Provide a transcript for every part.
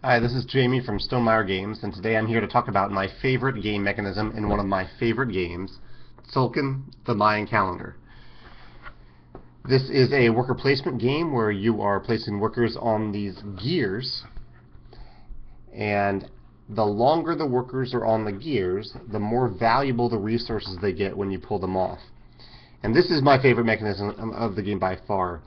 Hi, this is Jamey from Stonemaier Games, and today I'm here to talk about my favorite game mechanism in one of my favorite games, Tzolk'in, the Mayan calendar. This is a worker placement game where you are placing workers on these gears, and the longer the workers are on the gears, the more valuable the resources they get when you pull them off. And this is my favorite mechanism of the game by far.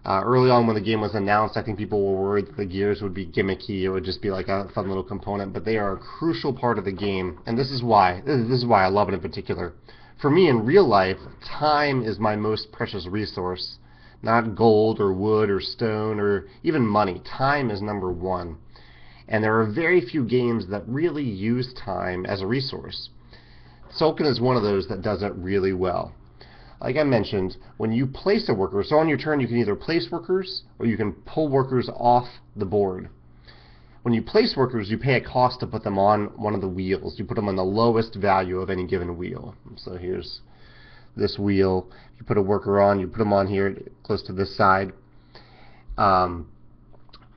Early on when the game was announced, I think people were worried that the gears would be gimmicky. It would just be like a fun little component, but they are a crucial part of the game, and this is why. This is why I love it in particular. For me, in real life, time is my most precious resource. Not gold or wood or stone or even money. Time is number one. And there are very few games that really use time as a resource. Tzolk'in is one of those that does it really well. Like I mentioned, when you place a worker, so on your turn you can either place workers or you can pull workers off the board. When you place workers, you pay a cost to put them on one of the wheels. You put them on the lowest value of any given wheel. So here's this wheel. You put a worker on, you put them on here close to this side. And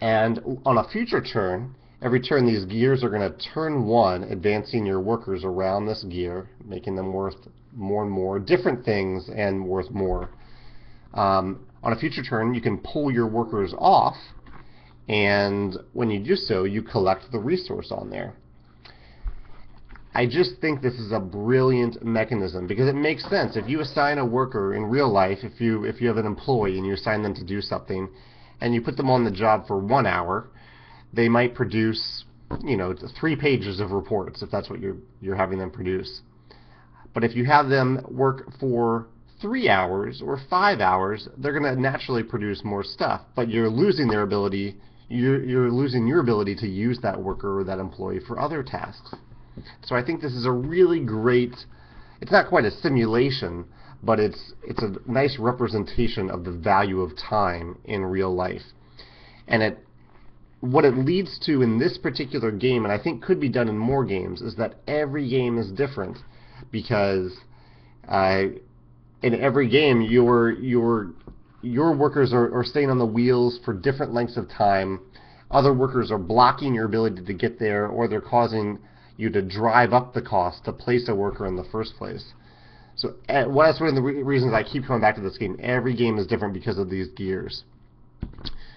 on a future turn, every turn these gears are going to turn one, advancing your workers around this gear, making them worth more and more different things and worth more. On a future turn, you can pull your workers off, and when you do so, you collect the resource on there. I just think this is a brilliant mechanism because it makes sense. If you assign a worker in real life, if you have an employee and you assign them to do something, and you put them on the job for 1 hour, they might produce, 3 pages of reports if that's what you're having them produce. But if you have them work for 3 hours or 5 hours, they're going to naturally produce more stuff. But you're losing their ability. You're losing your ability to use that worker or that employee for other tasks. So I think this is a really great. It's not quite a simulation, but it's a nice representation of the value of time in real life. And what it leads to in this particular game, and I think could be done in more games, is that every game is different. Because in every game, your workers are staying on the wheels for different lengths of time. Other workers are blocking your ability to get there, or they're causing you to drive up the cost to place a worker in the first place. So that's one of the reasons I keep coming back to this game. Every game is different because of these gears.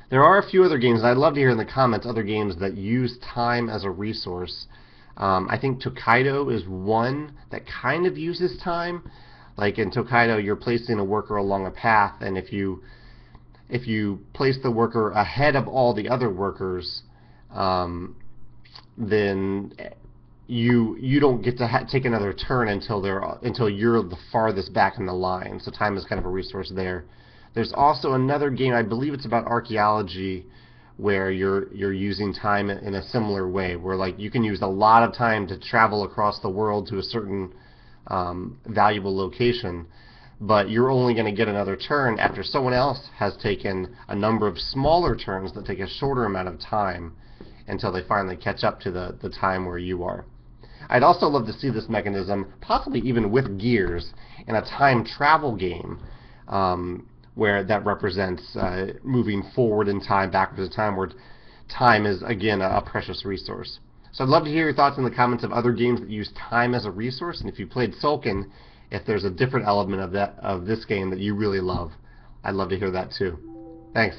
There are a few other games, and I'd love to hear in the comments other games that use time as a resource. I think Tokaido is one that kind of uses time. Like in Tokaido, you're placing a worker along a path, and if you place the worker ahead of all the other workers, then you don't get to take another turn until you're the farthest back in the line. So time is kind of a resource there. There's also another game, I believe it's about archaeology, where you're using time in a similar way, where like you can use a lot of time to travel across the world to a certain valuable location, but you're only going to get another turn after someone else has taken a number of smaller turns that take a shorter amount of time until they finally catch up to the time where you are. I'd also love to see this mechanism, possibly even with gears, in a time travel game, where that represents moving forward in time, backwards in time, where time is, again, a precious resource. So I'd love to hear your thoughts in the comments of other games that use time as a resource, and if you played Tzolk'in, if there's a different element of this game that you really love. I'd love to hear that too. Thanks.